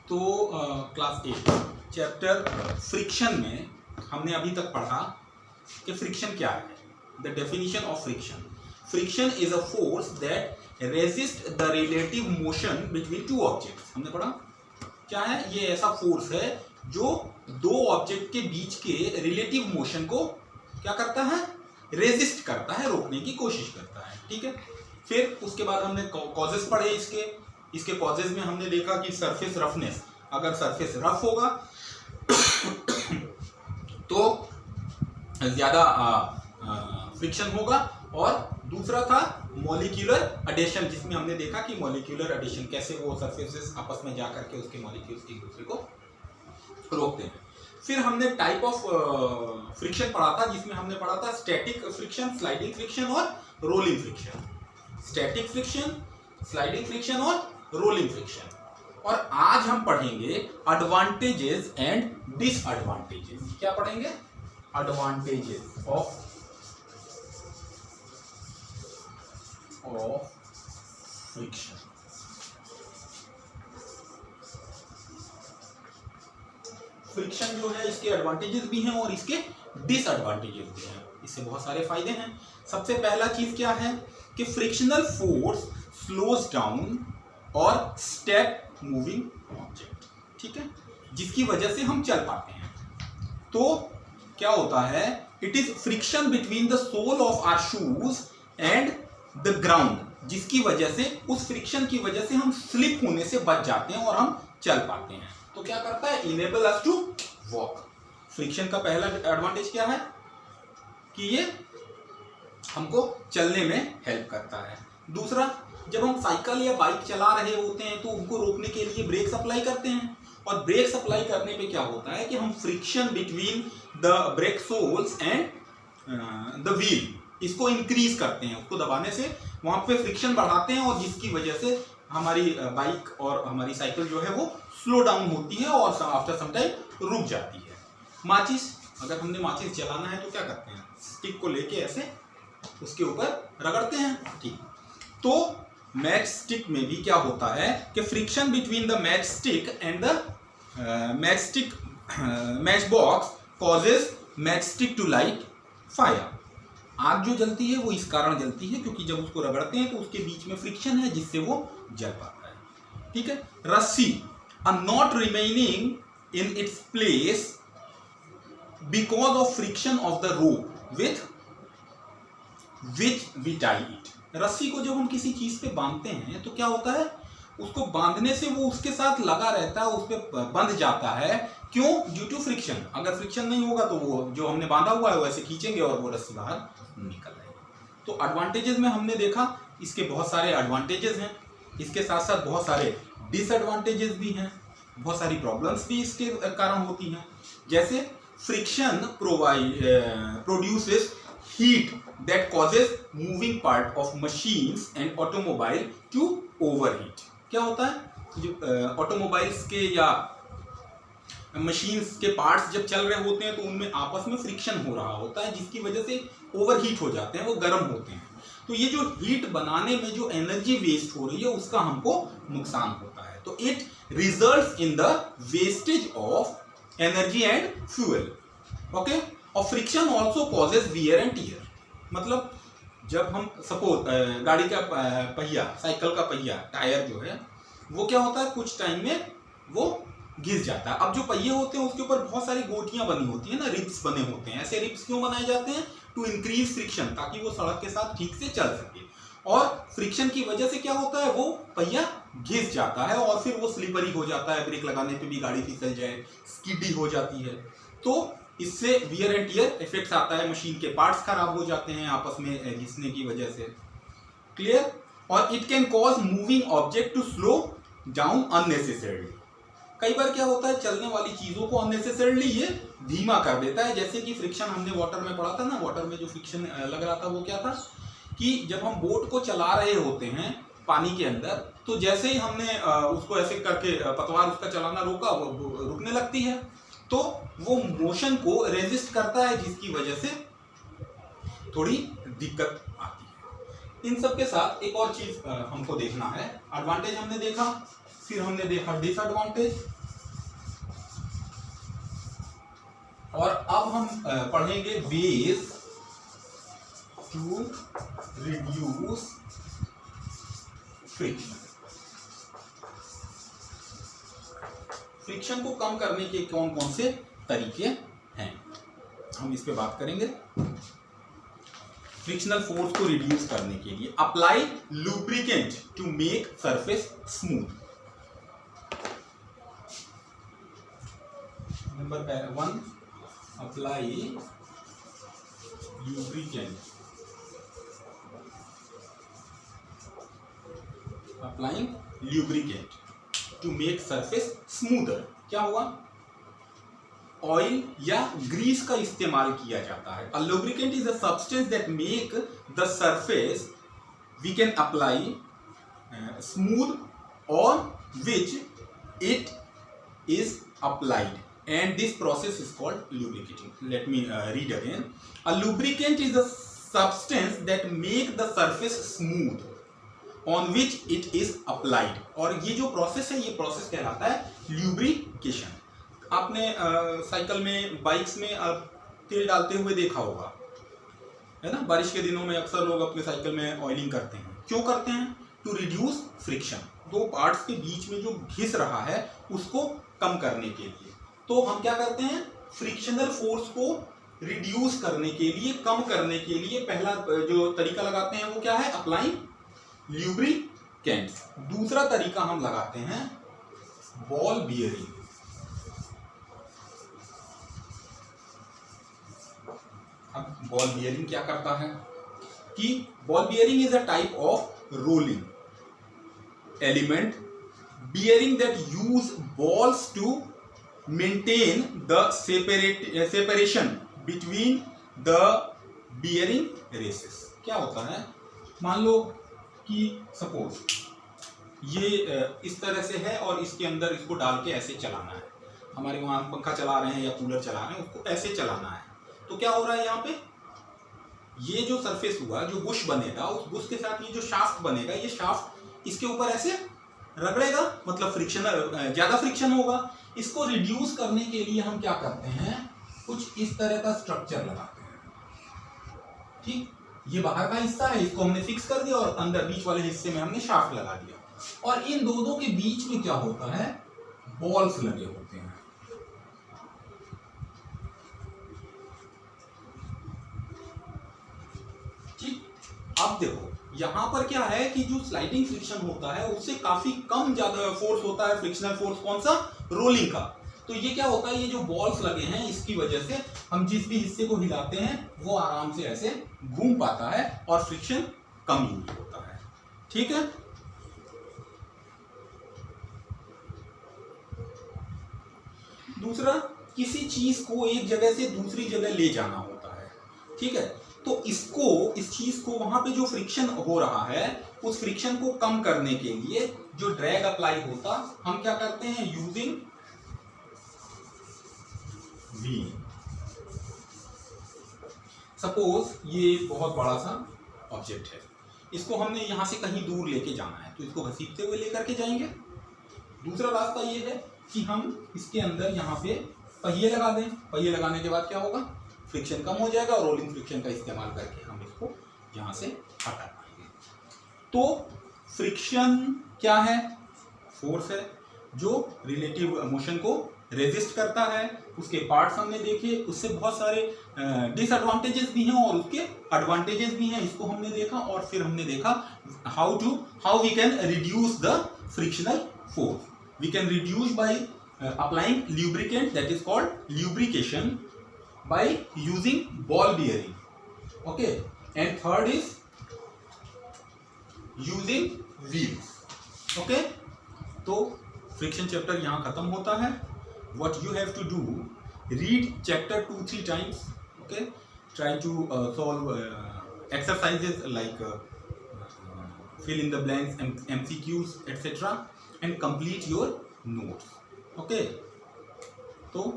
तो class 8 chapter friction में हमने अभी तक पढ़ा कि फ्रिक्शन क्या है। The definition of friction, friction is a force that resist the relative motion between two objects. हमने पढ़ा क्या है, ये ऐसा फोर्स है जो दो ऑब्जेक्ट के बीच के रिलेटिव मोशन को क्या करता है, रेजिस्ट करता है, रोकने की कोशिश करता है। ठीक है, फिर उसके बाद हमने कॉजेस पढ़े इसके कॉजेस में हमने देखा कि सरफेस रफनेस, अगर सरफेस रफ होगा तो ज्यादा फ्रिक्शन होगा, और दूसरा था मॉलिक्यूलर एडिशन, जिसमें हमने देखा कि मॉलिक्यूलर एडिशन कैसे वो सरफेसेस आपस में जा करके उसके मॉलिक्यूल्स एक दूसरे को रोकते हैं। फिर हमने टाइप ऑफ फ्रिक्शन पढ़ा था, जिसमें हमने पढ़ा था स्टैटिक फ्रिक्शन, स्लाइडिंग फ्रिक्शन और rolling friction. Static friction, sliding friction और रोलिंग फ्रिक्शन। और आज हम पढ़ेंगे एडवांटेजेस एंड डिसएडवांटेजेस। क्या पढ़ेंगे? Advantages of friction. फ्रिक्शन जो है इसके एडवांटेजेस भी हैं और इसके डिसएडवांटेजेस भी हैं। इससे बहुत सारे फायदे हैं। सबसे पहला चीज क्या है कि फ्रिक्शनल फोर्स स्लोज डाउन और स्टेप मूविंग ऑब्जेक्ट। ठीक है, जिसकी वजह से हम चल पाते हैं। तो क्या होता है, it is friction between the sole of our shoes and the ground, जिसकी वजह से, उस फ्रिक्शन की वजह से हम स्लिप होने से बच जाते हैं और हम चल पाते हैं। तो क्या करता है, enable us to walk. Friction का पहला एडवांटेज क्या है कि ये हमको चलने में हेल्प करता है। दूसरा, जब हम साइकिल या बाइक चला रहे होते हैं तो उनको रोकने के लिए ब्रेक अप्लाई करते हैं, और ब्रेक अप्लाई करने पे क्या होता है कि हम friction between the brake soles and the wheel, इसको इंक्रीज करते हैं। उसको दबाने से वहां पे फ्रिक्शन बढ़ाते हैं, और जिसकी वजह से हमारी बाइक और हमारी साइकिल जो है वो स्लो डाउन होती है और आफ्टर सम टाइम रुक जाती है। माचिस, अगर हमने माचिस जलाना है तो क्या करते हैं, स्टिक को लेके ऐसे उसके ऊपर रगड़ते हैं। ठीक, तो मैच स्टिक में भी क्या होता है कि friction between the match stick and the match box causes match stick to light fire. आग जो जलती है वो इस कारण जलती है क्योंकि जब उसको रगड़ते हैं तो उसके बीच में फ्रिक्शन है जिससे वो जल पाता है। ठीक है, रस्सी, a knot remaining in its place because of friction of the rope with which we tie it. रस्सी को जब हम किसी चीज पे बांधते हैं तो क्या होता है, उसको बांधने से वो उसके साथ लगा रहता है, उस पर बंध जाता है। क्यों? Due to friction. अगर फ्रिक्शन नहीं होगा तो वो जो हमने बांधा हुआ है वैसे खींचेंगे और वो रस्सी बाहर निकल जाएगी। तो एडवांटेजेस में हमने देखा इसके बहुत सारे एडवांटेजेस हैं, इसके साथ साथ बहुत सारे डिसएडवांटेजेस भी हैं, बहुत सारी प्रॉब्लम्स भी इसके कारण होती हैं। जैसे friction produces heat that causes moving part of machines and automobile to overheat। क्या होता है, जो ऑटोमोबाइल्स के या मशीन्स के पार्ट्स जब चल रहे होते हैं तो उनमें आपस में फ्रिक्शन हो रहा होता है, जिसकी वजह से ओवरहीट हो जाते हैं, वो गर्म होते हैं। तो ये जो हीट बनाने में जो एनर्जी वेस्ट हो रही है उसका हमको नुकसान होता है। तो it results in the wastage of energy and fuel. Okay, और friction also causes wear and tear. मतलब जब हम सपोज गाड़ी का पहिया, साइकिल का पहिया, टायर जो है वो क्या होता है, कुछ टाइम में वो घिस जाता है। अब जो पहिए होते हैं उसके ऊपर बहुत सारी गोटियां बनी होती है ना, रिब्स बने होते हैं। ऐसे रिब्स क्यों बनाए जाते हैं? टू इंक्रीज फ्रिक्शन, ताकि वो सड़क के साथ ठीक से चल सके। और फ्रिक्शन की वजह से क्या होता है, वो पहिया घिस जाता है और फिर वो स्लिपरी हो जाता है, ब्रेक लगाने पे भी गाड़ी फिसल जाए, स्किडी हो जाती है। तो इससे वियर एंड टियर इफेक्ट्स आता है, मशीन के पार्ट्स खराब हो जाते हैं आपस में घिसने की वजह से। क्लियर? और it can cause moving object to slow down unnecessarily. कई बार क्या होता है, चलने वाली चीजों को अननेसेसरली ये धीमा कर देता है। जैसे कि फ्रिक्शन हमने वाटर में पढ़ा था ना, वाटर में जो फ्रिक्शन लग रहा था वो क्या था कि जब हम बोट को चला रहे होते हैं पानी के अंदर, तो जैसे ही हमने उसको ऐसे करके पतवार उसका चलाना रोका, वो रुकने लगती है, तो वो मोशन को रेजिस्ट करता है, जिसकी वजह से थोड़ी दिक्कत आती है। इन सब के साथ एक और चीज हमको देखना है। एडवांटेज हमने देखा, फिर हमने देखा डिसएडवांटेज, और अब हम पढ़ेंगे ways to reduce friction. Friction को कम करने के कौन कौन से तरीके हैं, हम इस पे बात करेंगे। फ्रिक्शनल फोर्स को रिड्यूस करने के लिए apply lubricant to make surface smooth. Number 1, apply lubricant, applying lubricant to make surface smoother. क्या हुआ, ऑयल या ग्रीस का इस्तेमाल किया जाता है। A lubricant is a substance that make the surface we can apply smooth on which it is applied and this process is called lubricating. Let me read again. A lubricant is a substance that make the surface smooth on which it is applied. और ये जो process है, ये process कहलाता है lubrication. आपने cycle में, bikes में तेल डालते हुए देखा होगा, है ना। बारिश के दिनों में अक्सर लोग अपने साइकिल में ऑयलिंग करते हैं। क्यों करते हैं? टू रिड्यूस फ्रिक्शन, दो पार्ट्स के बीच में जो घिस रहा है उसको कम करने के लिए। तो हम क्या करते हैं, फ्रिक्शनल फोर्स को रिड्यूस करने के लिए, कम करने के लिए पहला जो तरीका लगाते हैं वो क्या है, अप्लाइंग ल्यूब्रिकेंट्स। दूसरा तरीका हम लगाते हैं बॉल बियरिंग। अब बॉल बियरिंग क्या करता है कि ball bearing is a type of rolling element bearing that use balls to maintain the separation between the bearing races। क्या होता है, मान लो कि सपोज ये इस तरह से है और इसके अंदर इसको डाल के ऐसे चलाना है। हमारे वहाँ पंखा चला रहे हैं या कूलर चला रहे हैं, उसको ऐसे चलाना है। तो क्या हो रहा है यहाँ पे, ये जो सरफेस हुआ, जो बुश बनेगा, उस बुश के साथ ये जो शाफ्ट बनेगा, ये शाफ्ट इसके ऊपर ऐसे रगड़ेगा, मतलब फ्रिक्शन, ज्यादा फ्रिक्शन होगा। इसको रिड्यूस करने के लिए हम क्या करते हैं, कुछ इस तरह का स्ट्रक्चर लगाते हैं। ठीक, ये बाहर का हिस्सा है, इसको हमने फिक्स कर दिया और अंदर बीच वाले हिस्से में हमने शाफ्ट लगा दिया। और इन दोनों के बीच में क्या होता है, बॉल्स लगे होते हैं। ठीक, अब देखो यहां पर क्या है कि जो स्लाइडिंग फ्रिक्शन होता है उससे काफी कम ज्यादा फोर्स होता है। फ्रिक्शनल फोर्स कौन सा, रोलिंग का। तो ये क्या होता है, ये जो बॉल्स लगे हैं इसकी वजह से हम जिस भी हिस्से को हिलाते हैं वो आराम से ऐसे घूम पाता है और फ्रिक्शन कम यूज होता है। ठीक है, दूसरा, किसी चीज को एक जगह से दूसरी जगह ले जाना होता है। ठीक है, तो इसको, इस चीज को, वहां पे जो फ्रिक्शन हो रहा है उस फ्रिक्शन को कम करने के लिए जो ड्रैग अप्लाई होता, हम क्या करते हैं, यूजिंग व्हील। सपोज ये बहुत बड़ा सा ऑब्जेक्ट है, इसको हमने यहां से कहीं दूर लेके जाना है, तो इसको घसीटते हुए लेकर के जाएंगे। दूसरा रास्ता ये है कि हम इसके अंदर यहाँ पे पहिए लगा दें। पहिए लगाने के बाद क्या होगा, फ्रिक्शन कम हो जाएगा और रोलिंग फ्रिक्शन का इस्तेमाल करके हम इसको यहाँ से हटा पाएंगे। तो फ्रिक्शन क्या है, फोर्स है जो रिलेटिव मोशन को रेजिस्ट करता है। उसके पार्ट्स हमने देखे, उससे बहुत सारे डिसएडवांटेजेस भी हैं और उसके एडवांटेजेस भी हैं, इसको हमने देखा। और फिर हमने देखा how we can reduce the frictional force. We can reduce by applying lubricant, that is called lubrication, by using ball bearing. Okay, and third is using wheels. Okay, तो friction chapter यहाँ खत्म होता है। What you have to do, read chapter 2-3 times. Okay, try to solve exercises like fill in the blanks, MCQs, etc. and complete your notes. Okay, तो